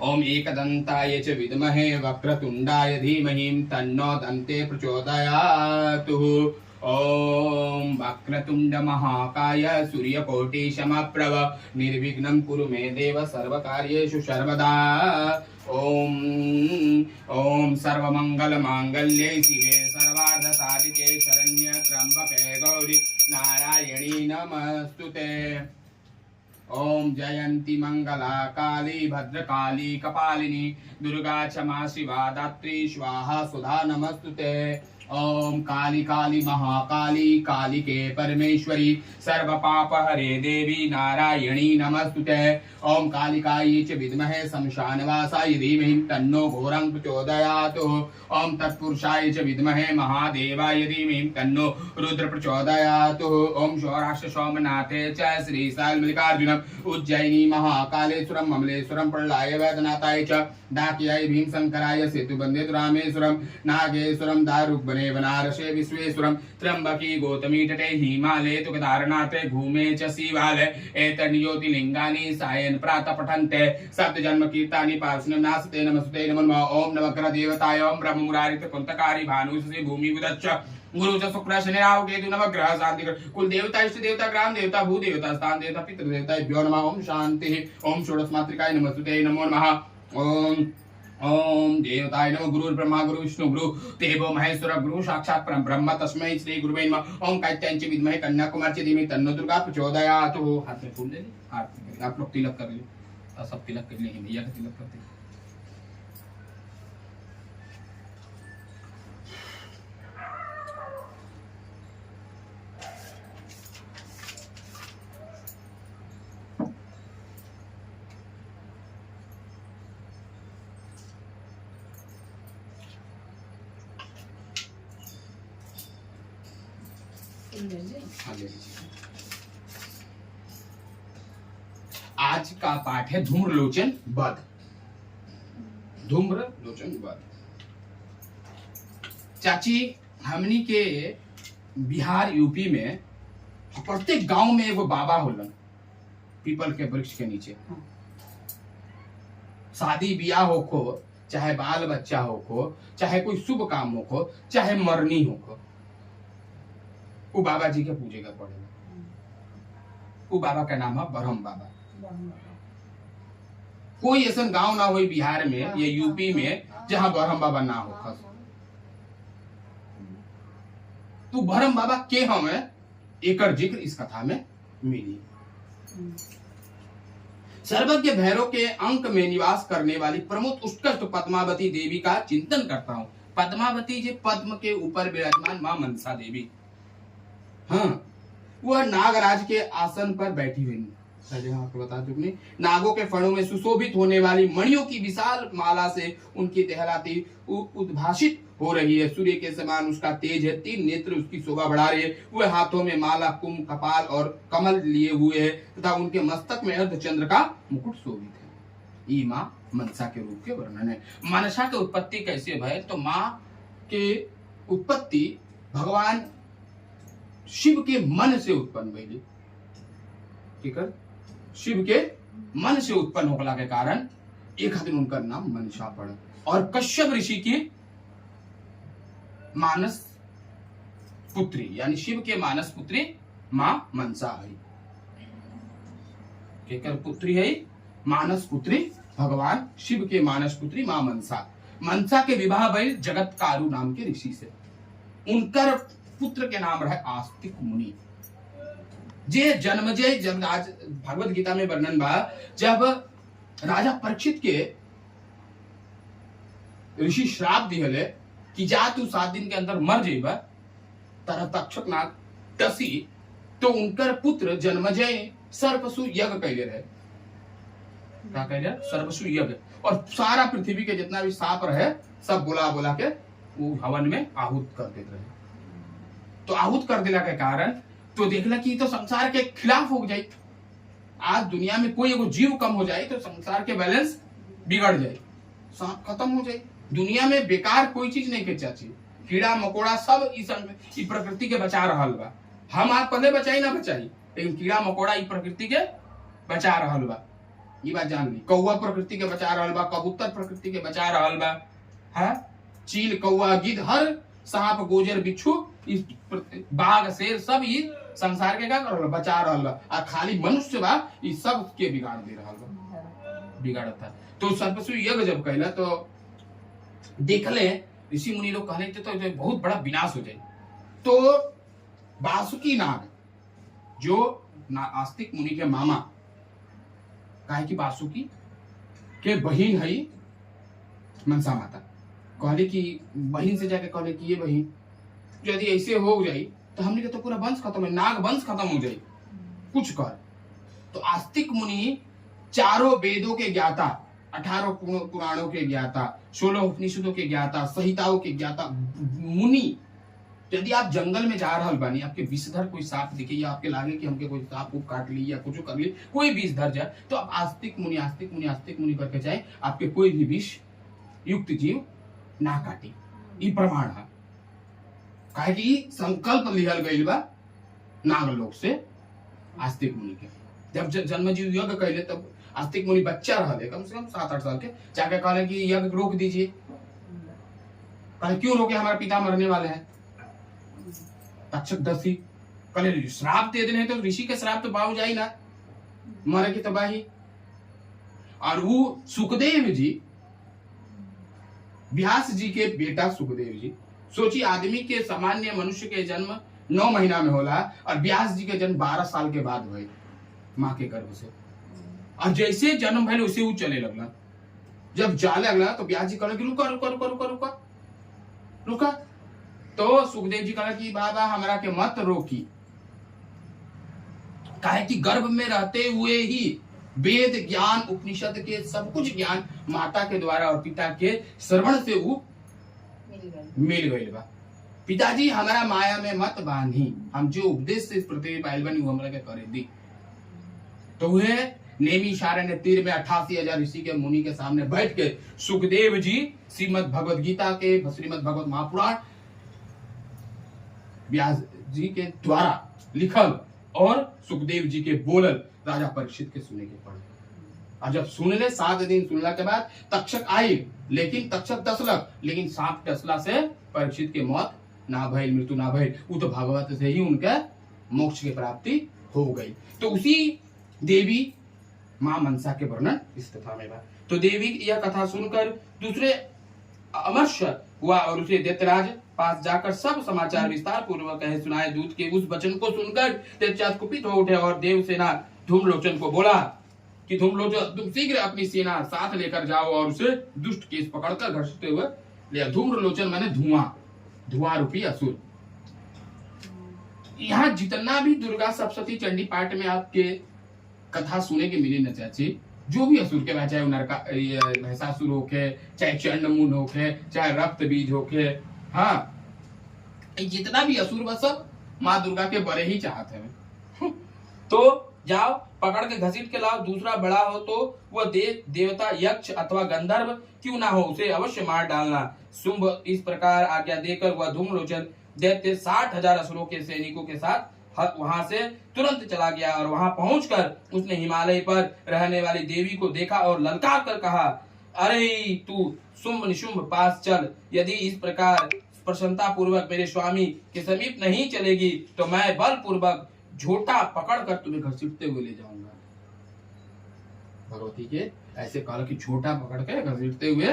ओम एकदंताय च विद्महे वक्रतुंडाय धीमहि तन्नो दन्ते प्रचोदयातु। ओम वक्रतुंड महाकाय सूर्यकोटि समप्रभ निर्विघ्नं कुरु मे देव सर्वकार्येषु सर्वदा। ओम ओम सर्वमंगल मांगल्ये शिवे सर्वार्थ साधिके शरण्य त्र्यंबके गौरी नारायणी नमस्तुते। ओम जयंती मंगला काली भद्रकाली कपालिनी दुर्गा क्षमा शिवा दात्री स्वाहा सुधा नमस्तुते। ओम काली काली महाकाली कालिके परमेश्वरी सर्व पाप हरे देवी नारायणी नमस्तुते। ओम कालिकायै च विद्महे शमशानवासाय धीमहि तन्नो घोरं प्रचोदयात्। ओम तत्पुरुषाय च विद्महे महादेवाय धीमहि तन्नो रुद्र प्रचोदयात्। ओम सौराष्ट्र सोमनाथे च श्रीशैल मल्लिकार्जुनम उज्जयिनी महाकालेश्वरम ममलेश्वरम प्रलय वैद्यनाथाय च डाकियाय भीमशंकराय सेतुबंधे रामेश्वरम नागेश्वरम दारुकवने बनारसे विश्वेश्वरम त्र्यंबकी गौतमी तटे हिमालये तुकदारनाथे घूमे च शिवालय एतन्योतिलिंगानि सायं प्रातः पठन्ते सप्त जन्म कीर्तानि पार्श्वं नासते नमस्ते नमो नमः। ओम नवग्रह देवताय ओम ब्रह्म मुरारित कुंतकारी भानुषि भूमि बुदच्च गुरु च शुक्र शनि राहु केतु नवग्रह शांति कुल देवता इष्ट देवता ग्राम देवता भू देवता स्थान देवता पितृ देवताभ्यो नमः। ओम शांति। ओम षोडश मातृकाय नमस्ते नमो नमः। ओम ओम देवताय नमः। गुरु ब्रह्मा गुरु विष्णु गुरु देवो महेश्वर गुरु साक्षात् परम ब्रह्म तस्मै श्री गुरुवे नमः। ओम कात्यायन च विद्महे कन्याकुमारी च धीमहि तन्नो दुर्गा प्रचोदयात्। हाथ में फूल ले ली, हाथ में आप लोग तिलक कर लीजिए, सब तिलक कर लिए, भैया का तिलक करते हैं। आज का पाठ है धूम्रलोचन वध। धूम्रलोचन वध। चाची, हमनी के बिहार यूपी में प्रत्येक गांव में एगो बाबा होलन पीपल के वृक्ष के नीचे। शादी बियाह होखो, चाहे बाल बच्चा होखो, चाहे कोई शुभ काम होखो, चाहे मरनी होखो, वो बाबा जी के पूजेगा पड़ेगा। वो बाबा का नाम है ब्रह्म बाबा। कोई ऐसा गांव ना हो बिहार में या यूपी में जहां ब्रह्म बाबा ना हो। तो ब्रह्म बाबा के हमें एकर जिक्र इस कथा में मिली। सर्वज्ञ भैरव के अंक में निवास करने वाली प्रमुख उत्कृष्ट पद्मावती देवी का चिंतन करता हूँ। पद्मावती जी पद्म के ऊपर विराजमान मां मनसा देवी। हाँ, वह नागराज के आसन पर बैठी हुई आपको बता चुकी। नागों के फणों में सुशोभित होने वाली मणियों की विशाल माला से उनकी टहलाती उद्भाषित हो रही है। सूर्य के समान उसका तेज है, 3 नेत्र उसकी शोभा बढ़ा रहे हैं। वह हाथों में माला, कुंभ, कपाल और कमल लिए हुए है तथा उनके मस्तक में अर्धचंद्र का मुकुट शोभित है। ये माँ मनसा के रूप के वर्णन है। मनसा की उत्पत्ति कैसे भय? तो माँ के उत्पत्ति भगवान शिव के मन से उत्पन्न भइली। ठीक है, शिव के मन से उत्पन्न होने के कारण एक दिन उनका नाम मनसा पड़ा। और कश्यप ऋषि की मानस पुत्री यानी शिव के मानस पुत्री मां मनसा है। केकर पुत्री है? मानस पुत्री भगवान शिव के मानस पुत्री मां मनसा। मनसा के विवाह भइल जगत कारु नाम के ऋषि से। उनकर पुत्र के नाम रहे आस्तिक मुनि। जे जन्मजय, जब आज भगवत गीता में वर्णन बा, जब राजा परीक्षित के ऋषि श्राप दिहले कि जा तू 7 दिन के अंदर मर जेबा, तरह तक्षक नाग टसी, तो उनकर पुत्र जन्मजय सर्पसु यज्ञ कैले रहे। क्या कैले? सर्पसु यज्ञ। और सारा पृथ्वी के जितना भी सांप रहे सब बोला बोला के वो हवन में आहूत कर देते रहे। तो आहूत कर देला के कारण तो देखला कि तो संसार के खिलाफ हो जाए। आज दुनिया में कोई एगो जीव कम हो जाए तो संसार के बैलेंस बिगड़ जाए, सांप खत्म हो जाए। दुनिया में बेकार कोई चीज नहीं के चाची। कीड़ा मकोड़ा सब ई प्रकृति के बचा रहल बा। हम आप पहले बचाई ना बचाई, लेकिन कीड़ा मकोड़ा ई प्रकृति के बचा रहल बा। ये बात जान ली। कौआ प्रकृति के बचा रहल बा, कबूतर प्रकृति के बचा रहल बा, है चील कौआ गिद्ध हर सांप गोजर बिच्छू इस बाघ शेर सब ये संसार के क्या कर रहल बचा रहल बा, आ खाली मनुष्य बा इस सब के बिगाड़ दे रहल बा, बिगाड़ता। तो सर्पसु यज्ञ जब कहला तो देखले ऋषि मुनि लोग कहले तो बहुत बड़ा विनाश हो जाए। तो वासुकी नाग जो आस्तिक मुनि के मामा, काहे की वासुकी के बहिन है मनसा माता, कहले कि बहिन से जाके कहले कि ये बहिन यदि ऐसे हो जाए तो हमने के तो पूरा वंश खत्म है, नाग वंश खत्म हो जाए, कुछ कर। तो आस्तिक मुनि चारों वेदों के ज्ञाता, 18 पुराणों के ज्ञाता, 16 उपनिषदों के ज्ञाता, संहिताओं के ज्ञाता मुनि, यदि आप जंगल में जा रहल बानी, आपके विषधर कोई सांप दिखे या आपके लागे कि हमके कोई सांप को काट ली या कुछ कर ली, कोई विषधर जाए, तो आप आस्तिक मुनि आस्तिक मुनि आस्तिक मुनि करके जाए, आपके कोई भी विष युक्त जीव ना काटी। ये प्रमाण है, काहे कि संकल्प लिहल गइल बा नागलोक से आस्तिक मुनि के। जब जन्मजीव यज्ञ कहले तब आस्तिक मुनि बच्चा रहले, कम से कम 7-8 साल के, जाके कहले कि यज्ञ रोक दीजिए। कहे क्यों रोके, हमारे पिता मरने वाले हैं। तक्षक दसी कहले श्राप दे देने तो ऋषि के श्राप तो बाबू जाई ना, मरे की तबाही। और वो सुखदेव जी, व्यास जी के बेटा सुखदेव जी, सोची आदमी के सामान्य मनुष्य के जन्म 9 महीना में होला और व्यास जी के जन्म 12 साल के बाद हुए माँ के गर्भ से। और जैसे जन्म भले उसे वो चले लगला, जब जाने लगला तो व्यास जी कहला कि रुका रुका रुका रुका रुका रुका। तो सुखदेव जी कहला कि बाबा हमरा के मत रोकी, काहे कि गर्भ में रहते हुए ही वेद ज्ञान उपनिषद के सब कुछ ज्ञान माता के द्वारा और पिता के श्रवण से वो मिल गई बा। पिताजी हमारा माया में मत बांधी, हम जो उपदेश से इस पृथ्वी पाइल बनी वो हमरा के करे दी। तो वह नेमी शारण्य तीर में 88,000 ऋषि के मुनि के सामने बैठ के सुखदेव जी श्रीमद भगवद गीता के, श्रीमद भगवत महापुराण व्यास जी के द्वारा लिखल और सुखदेव जी के बोलल राजा परीक्षित के सुने के पड़े। और जब सुन ले 7 दिन सुनला के बाद तक्षक आई, लेकिन तक्षक डसलक, लेकिन सांप डसला से परीक्षित के मौत ना भइल, मृत्यु ना भइल, वो तो भागवत से ही उनके मोक्ष की प्राप्ति हो गई। तो उसी देवी मां मनसा के वर्णन इस कथा में बा। तो देवी यह कथा सुनकर दूसरे अमर्ष्य हुआ और उसे दैत्यराज पास जाकर सब समाचार विस्तार पूर्वक कहे सुनाए। दूत के उस वचन को सुनकर दैत्याज कुपित हो उठे और देवसेना धूम्रलोचन को बोला कि धूम्रलोचन तुम शीघ्र अपनी सेना साथ लेकर जाओ और उसे दुष्ट केस पकड़कर घसीटते हुए ले। धूम्रलोचन माने धुआं, धुआं रूपी असुर। यहाँ जितना भी दुर्गा सप्तशती चंडी पाठ में आपके कथा सुने के मिली न चाची, जो भी असुर के, चाहे नरका भैंसासुर होके, चाहे चंडमुंड होके, चाहे रक्त बीज होके, हाँ जितना भी असुर बस सब माँ दुर्गा के बड़े ही चाहते हैं। तो जाओ पकड़ के घसीट के लाओ। दूसरा बड़ा हो तो वह देवता यक्ष अथवा गंधर्व क्यों ना हो, उसे अवश्य मार डालना। शुंभ इस प्रकार आज्ञा देकर वह धूम्रलोचन दैत्य 60,000 असुरों के सैनिकों के साथ वहां से तुरंत चला गया और वहां पहुंचकर उसने हिमालय पर रहने वाली देवी को देखा और ललकार कर कहा, अरे तू शुंभ निशुंभ पास चल। यदि इस प्रकार प्रसन्नता पूर्वक मेरे स्वामी के समीप नहीं चलेगी तो मैं बल पूर्वक झोटा पकड़कर तुम्हें घसीटते हुए ले जाऊंगा। भगवती के ऐसे कहा कि झोटा पकड़ के घसीटते हुए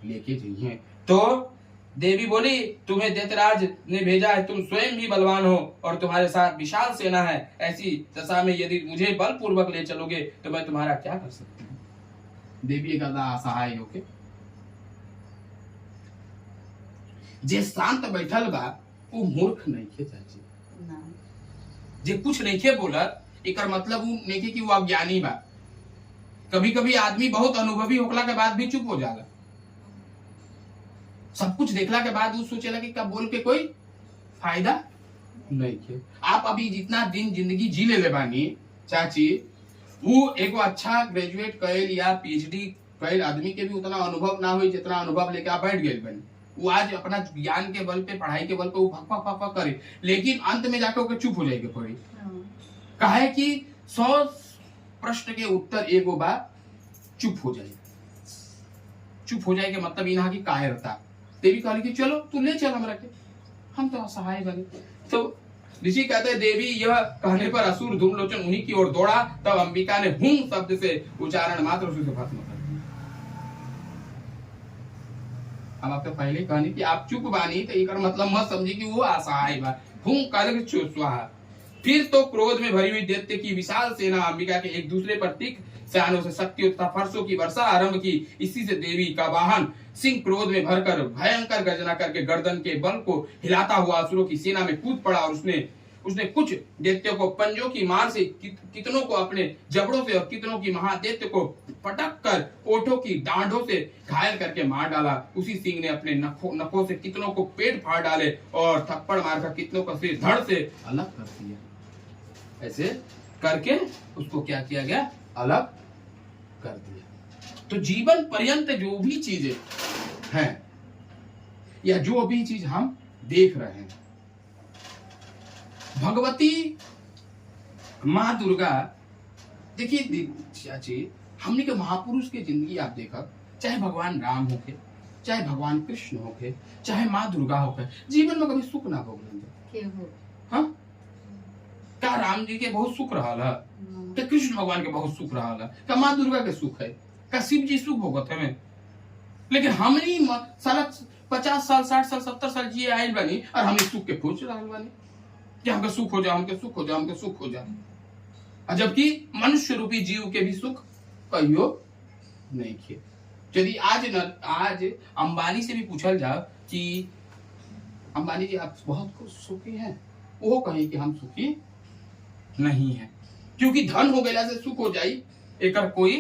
लेके जाइए। तो देवी बोली, तुम्हें दैत्यराज ने भेजा है, तुम स्वयं भी बलवान हो और तुम्हारे साथ विशाल सेना है। ऐसी दशा में यदि मुझे बल पूर्वक ले चलोगे तो मैं तुम्हारा क्या कर सकती हूँ। देवी गदा असहाय होके जे शांत बैठल बा वो मूर्ख नहीं खे चाची, जे कुछ नहीं खे बोलत एकर मतलब वो नहीं कि वो अज्ञानी बा। कभी कभी आदमी बहुत अनुभवी होखला के बाद भी चुप हो जाला, सब कुछ देखला के बाद वो सोचेला कि क्या बोल के कोई फायदा नहीं है। आप अभी जितना दिन जिंदगी जी ले बानी चाची, वो एक अच्छा ग्रेजुएट कैल या पीएचडी कैल आदमी के भी उतना अनुभव ना हो जितना अनुभव लेके आप बैठ गए बनी। वो आज अपना ज्ञान के बल पे, पढ़ाई के बल पे वो भक करे, लेकिन अंत में जाकर ओके चुप हो जाएगा पड़ी। काहे कि 100 प्रश्न के उत्तर एगो बा चुप हो जाए। चुप हो जाए के मतलब इना की कायरता। देवी कहली कि चलो तू ले चल हमरा के, हम तो असहाय बने। तो ऋषि कहते हैं देवी यह कहने पर असुर धूम्रलोचन उन्हीं की ओर दौड़ा। तब अंबिका ने हुं शब्द से उच्चारण मात्र उसे भस्म कर दिया। हम आपको पहले कहनी कि आप चुप बानी तो एक मतलब मत समझी कि वो असहाय बा। हुं काल स्वाहा। फिर तो क्रोध में भरी हुई दैत्य की विशाल सेना अंबिका के एक दूसरे पर तीक्ष्ण सैनों से शक्ति तथा फरसों की वर्षा आरंभ की। इसी से देवी का वाहन सिंह क्रोध में भरकर भयंकर गर्जना करके गर्दन के बल को हिलाता हुआ असुरों की सेना में कूद पड़ा और उसने कुछ दैत्यों को पंजों की मार से कितनों को अपने जबड़ों से और कितनों की महादैत्य को पटक कर ओठों की डांडों से घायल करके मार डाला। उसी सिंह ने अपने नखों से कितनों को पेट फाड़ डाले और थप्पड़ मारकर कितनों का सिर धड़ से अलग कर दिया। ऐसे करके उसको क्या किया गया, अलग कर दिया। तो जीवन पर्यंत जो भी चीजें हैं या जो भी चीज हम देख रहे हैं, भगवती माँ दुर्गा, देखिए चाची, हमने के महापुरुष के जिंदगी आप देखा, चाहे भगवान राम होके, चाहे भगवान कृष्ण होके, चाहे माँ दुर्गा होके, जीवन में कभी सुख ना भोगेंगे। हाँ, क्या राम जी के बहुत सुख रहा है, क्या कृष्ण भगवान के बहुत सुख रहा है, क्या माँ दुर्गा के सुख है, क्या शिव जी सुख भोगत है। लेकिन हमने साला 50 साल 60 साल 70 साल जिए आयल बनी और हमने सुख के खोज रहा बनी कि हमके सुख हो जाए, हमके सुख हो जाए, हमके सुख हो जाए। जबकि मनुष्य रूपी जीव के भी सुख कहियो नहीं किए। यदि आज अंबानी से भी पूछल जाए कि अंबानी जी आप बहुत सुखी हैं, वो कहे कि हम सुखी नहीं है, क्योंकि धन हो गया से सुख हो जाई एक कोई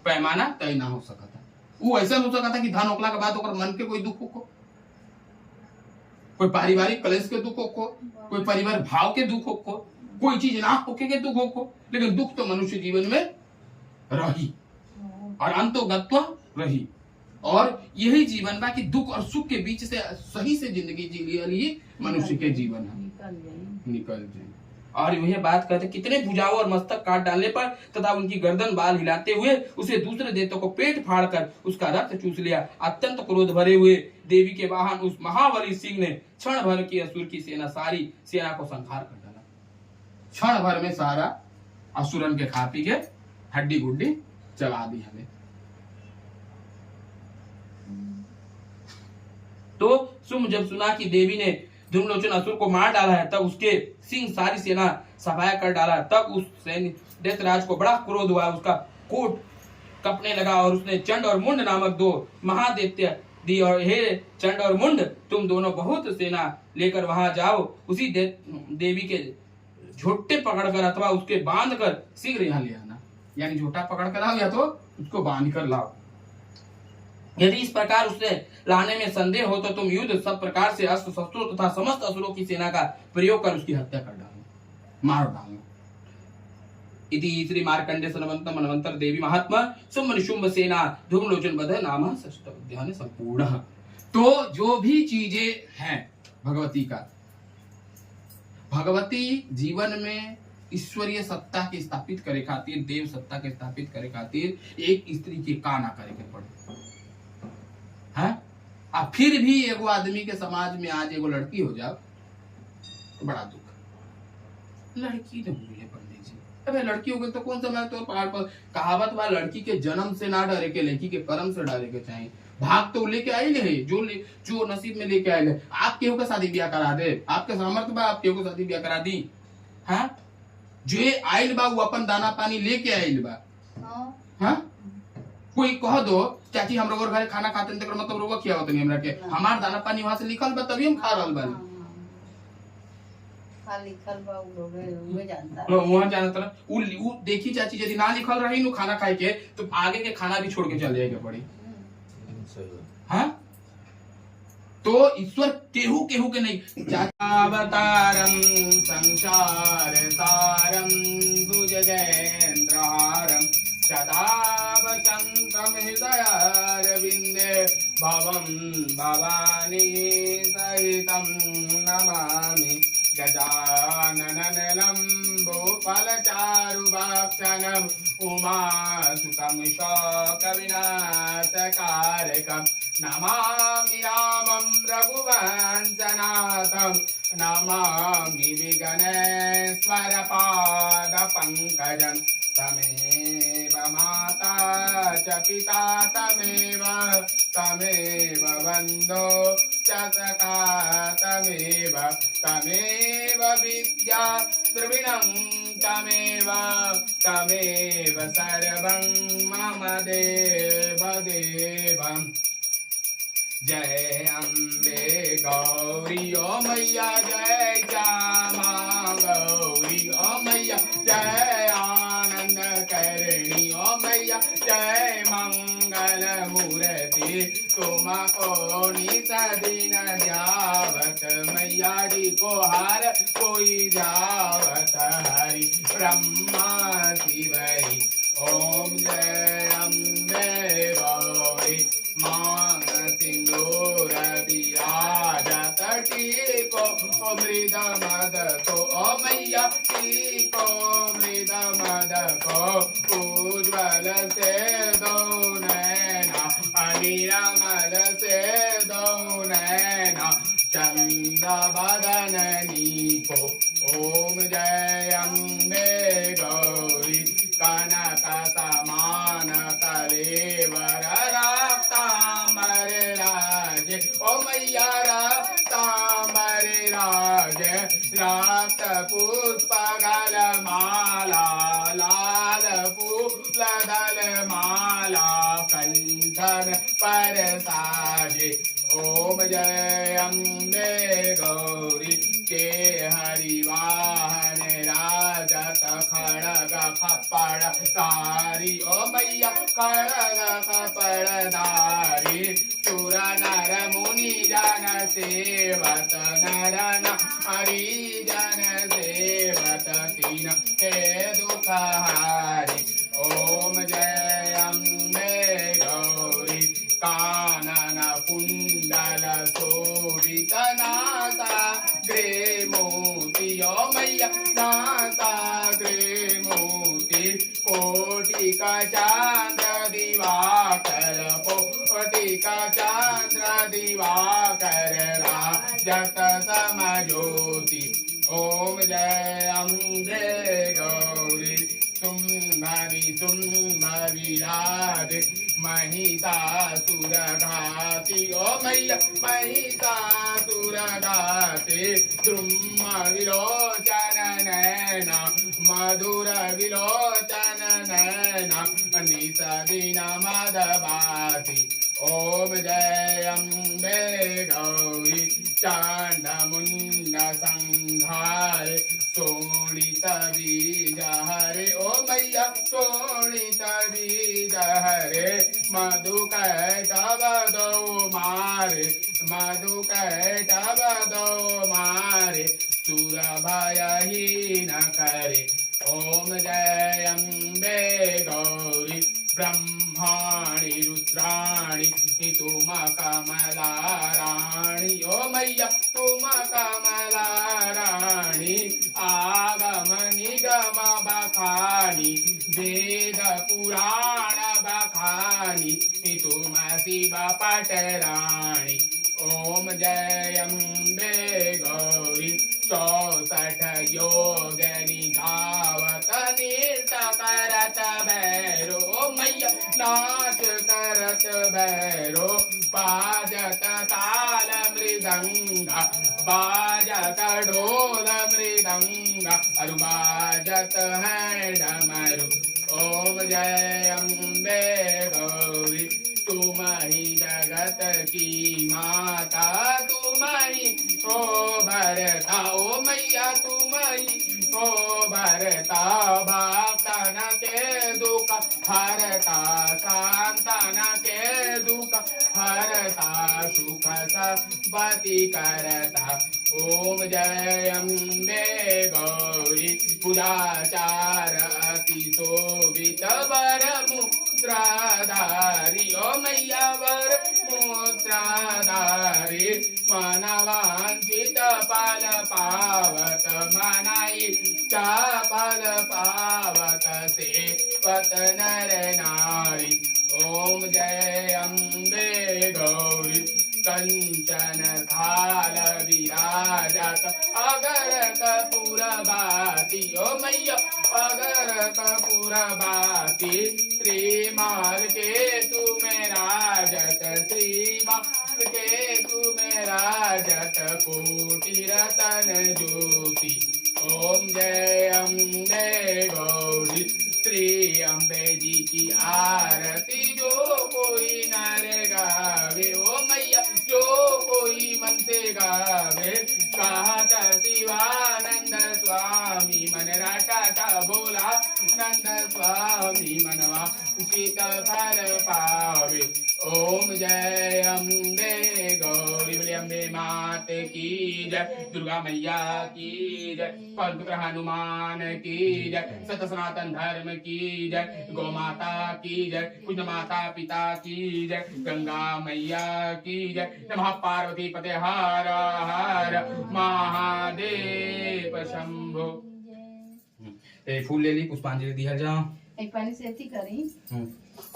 पैमाना तय ना हो सका था। वो ऐसा हो सका था कि धन होकला के बाद ओकर मन के कोई दुख हो, कोई पारिवारिक कलेश के दुख हो, कोई परिवार भाव के दुख हो, कोई चीज ना होके के दुख हो, लेकिन दुख तो मनुष्य जीवन में रही और अंतोगत्वा रही। और यही जीवन बा कि दुख और सुख के बीच से सही से जिंदगी जी लिए मनुष्य के जीवन है निकल जाए। और यह बात कहते कितने भुजाओं और मस्तक काट डालने पर तथा उनकी गर्दन बाल हिलाते हुए उसे दूसरे देवता को पेट फाड़कर उसका रक्त चूस लिया। अत्यंत क्रोध भरे हुए देवी के वाहन उस महाबली सिंह ने क्षण भर की असुर की सारी सेना को संहार कर डाला। क्षण भर में सारा असुरन के खा पी के हड्डी गुड्डी चला दी हमें। तो सुम जब सुना कि देवी ने धूम्रलोचन असुर को मार डाला है, तब उसके सिंह सारी सेना सफाया कर डाला। तब उस दैत्यराज को बड़ा क्रोध हुआ, उसका कोट कपने लगा और उसने चंड और मुंड नामक 2 महादैत्य दी और हे चंड और मुंड, तुम दोनों बहुत सेना लेकर वहां जाओ, उसी देवी के झोटे पकड़कर अथवा उसके बांध कर शीघ्र यहाँ ले आना। यानी झोटा पकड़ कर लाओ या तो उसको बांध कर लाओ। यदि इस प्रकार उसे लाने में संदेह हो तो तुम युद्ध सब प्रकार से अस्त्र शस्त्रों तथा समस्त असुरों की सेना का प्रयोग कर उसकी हत्या कर डालो, मार डालो। इति श्री मार्कंडेय सनवंत मनवंतर देवी महात्मा शुंभ निशुंभ सेना धूम्रलोचन वध नाम षष्ठाध्याय संपूर्ण। तो जो भी चीजें हैं भगवती का, भगवती जीवन में ईश्वरीय सत्ता की स्थापित करे खातिर, देव सत्ता के स्थापित करे खातिर एक स्त्री के का ना करे के पड़े है। अब फिर भी एगो आदमी के समाज में आज एगो लड़की हो जाओ तो बड़ा दुख। लड़की नहीं हुई है पंडित जी, अबे लड़की हो गई तो कौन सा, मैं तो पहाड़ पर कहावत बा लड़की के जन्म से ना डरे के, लड़की के कर्म से डरे के चाहिए। भाग तो लेके आई है जो नसीब में लेके आए। आप केहू का शादी ब्याह करा दे, आपके सामर्थ्य बा, आप केहू को शादी ब्याह करा दी। हाँ, जो आइल बा वो अपन दाना पानी लेके आइल बा। हाँ, कोई कह दो चाची हम रोग घरे खाना खाते हैं, मतलब रोग किया होता नहीं हमरा के, हमार दाना पानी वहां से लिखल बा तभी हम खा रहल बानी। लिखल बा उहे जानता वहां जानता ना उ देखी चाची, यदि ना लिखल रही नु खाना खाए के तो आगे के खाना भी छोड़ के चले जाएगा पड़ी। हाँ, तो ईश्वर केहू केहू के नहीं। अवतारम संसार सारम भुजगेंद्रहारम सदा वसंतम हृदयारविंदे भवम भवानी सहितं नमामि गजाननं फलचारुभक्षणम् उमासुतं शोकविनाशकारकम् नमामि रामं रघुवंशनाथं नमामि विघ्नेश्वरपादपङ्कजम् तमेव माता च पिता तमेव बन्धो च सखा तमेव विद्या द्रविणं तमेव सर्वं मम देवदेवम् जय अम्बे गौरी ओ मैया जय श्यामा गौरी ओ मैया जय आनंद करणी ओ मैया जय मंगल मूर्ति तुमको निसदीन जावत मैया जी को हार कोई जावत हरि ब्रह्मा शिवरी ओम जय अम्बे गौरी मांग सिंदूर विराजत टीको मृद मद को ओ मैया टीको मृद मद को उज्ज्वल से दो नैना अनिरमल से दो नैना चंद बदननी को ओम जय अम्बे गौरी कनक समान कलेवर रातांबर राजे ओ मैया रातांबर राजे रात पुष्प गल माला लाल फूल दल माला कंठन पर साजे ओम जय अम्बे गौरी के हरिवाहन राजत खड़ग खपड़ धारी ओ मैया खड़ग खपड़ धारी सुर नर मुनि जन सेवत नर हरि जन सेवत तीन हे दुख हारी ओम जय अम्बे गौरी कानन कुंडल शोभित नासा ग्रे मोती ओ मैया नासा ग्रे मोती कोटि का चांद्र दिवाकर कोटि का चांद्र दिवाकर राजत समज्योति ओम जय अम्बे गौरी सुंभवी राधे महिषासुर घाती ओ मैया महिषासुर घाती द्रुम विलोचन नैना मधुर विलोचन नैना निसदीन मदभाति ओम जय अम्बे गौरी चांड मुंड संहार शोणित बीज हरे ओ मैया शोणित बीज हरे मधु कैटव दो मारे मधु कैटव दो मारे सुर भयहीन करे ओम जय अम्बे गौरी ब्रह्माणि रुद्राणि तुम कमला राणी ओ मैया तुम कमला राणी आगम निगम बखानी वेद पुराण बखानी तुम शिव पटराणी ओम जय अम्बे गौरी 64 योग निधावत नृत्य करत भैरो मैया नाच करत भैरो बाजत ताल मृदंग बाजत ढोल मृदंग अरु बाजत है डमरू ओम जय अम्बे गौरी तुम ही जगत की माता तुम ही हो भरता ओ मैया तुम ही हो भरता भक्तन के दुख हरता संतान के दुख हरता सुख संपत्ति करता ओम जय अम्बे गौरी पुराचार अति शोभित वर मुद्राधारी ओ मैया वर मुद्राधारी मनवांचित फल पावत मनाई पद पावक से पत नर नारी। ओम जय अम्बे गौरी कंचन थाल विराजत अगर कपूर बाती। ओ मैया अगर कपूर बाती। श्री माल के तुम्हें राजत श्री माल के तुम्हें राजत कोटि रतन ज्योति। ओम जय अम्बे गौरी श्री अम्बे जी की आरती जो कोई नर गावे। ओ मैया जो कोई मन से गावे। कहत शिवानंद स्वामी मन रटा बोला नंद स्वामी मनवा शीतल फल पावे। ओम जय अम्बे गौरी बोले अम्बे मात की जय। दुर्गा मैया की जय। पवित्र हनुमान की जय। सत्य सनातन धर्म की जय। गौ माता की जय। पूज्य माता पिता की जय। गंगा मैया की जय। नमः पार्वती पते हर हर महादेव शंभो। फूल ले ली पुष्पांजलि दी हर जा। एक पानी से ऐसी करी।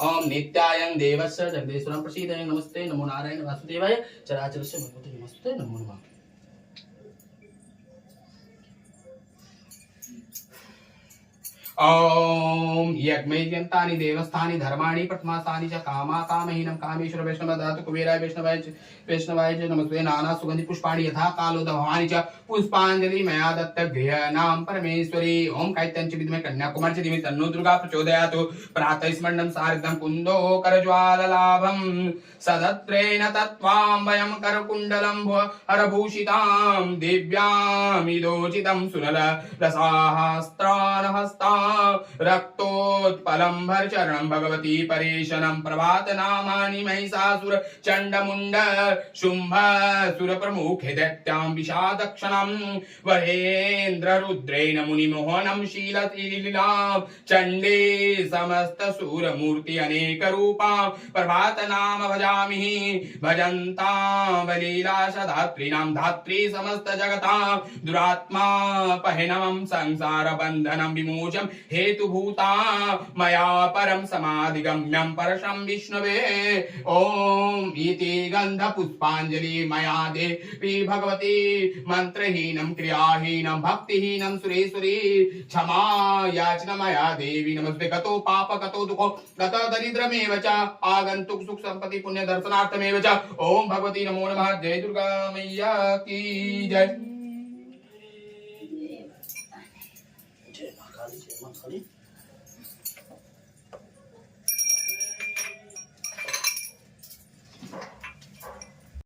ओम नित्यायं देवस्य जगदीश्वरं प्रसीदये नमस्ते नमो नारायण वासुदेवाय चराचरस्य भगवते नमस्ते नमो नमः। ओम यज्ञयन्तानि देवस्थानि धर्माणि प्रथमास्थानि च कामा कामहीनं कामेश्वर वैष्णव दातु कुबेराय वैष्णवाय च नमस्ते। नाना सुगंधि पुष्पाणि यथा कालो दवानि च पुष्पांजलि मया दत्त गृहनाम परमेश्वरी। ओम कायत्यंच विद्महे कन्याकुमारी च धीमहि तन्नो दुर्गा प्रचोदयात्। प्रातः स्मरणं सार्धं कुन्दो करज्वाललाभं सदत्रेण तत्त्वां वयं करकुण्डलं हरभूषितां दिव्यामिदोचितं सुनल रसाहस्त्रानहस्तां रक्तोत्पलं भरचरणं भगवती परेशनं प्रभात नामानि महिषासुर चण्डमुण्ड शुम्भ सुर प्रमुखे दैत्यां विषादक्षणं वरेन्द्र रुद्रेण मुनिमोहनं शीललीलां चण्डे समस्त सूरमूर्ति अनेक रूपां प्रभात नाम भजामि भजन्तां वलीलाश धात्रीणां धात्री समस्त जगतां दुरात्मा पहिनमं संसार बन्धनं विमोचनं हेतुभूता मया परम समाधिगम्यं परशं विष्णवे। ओम इति गंध पुष्पांजलि मया देवी भगवती मंत्रहीनं क्रियाहीनं भक्तिहीनं सुरेश्वरी क्षमा याचना मया देवी नमस्ते। गतो पाप गतो दुखो गत दरिद्रमेव च आगंतुक सुख संपत्ति पुण्य दर्शनार्थमेव च। ओम भगवती नमो नमः। जय दुर्गा मैया की जय।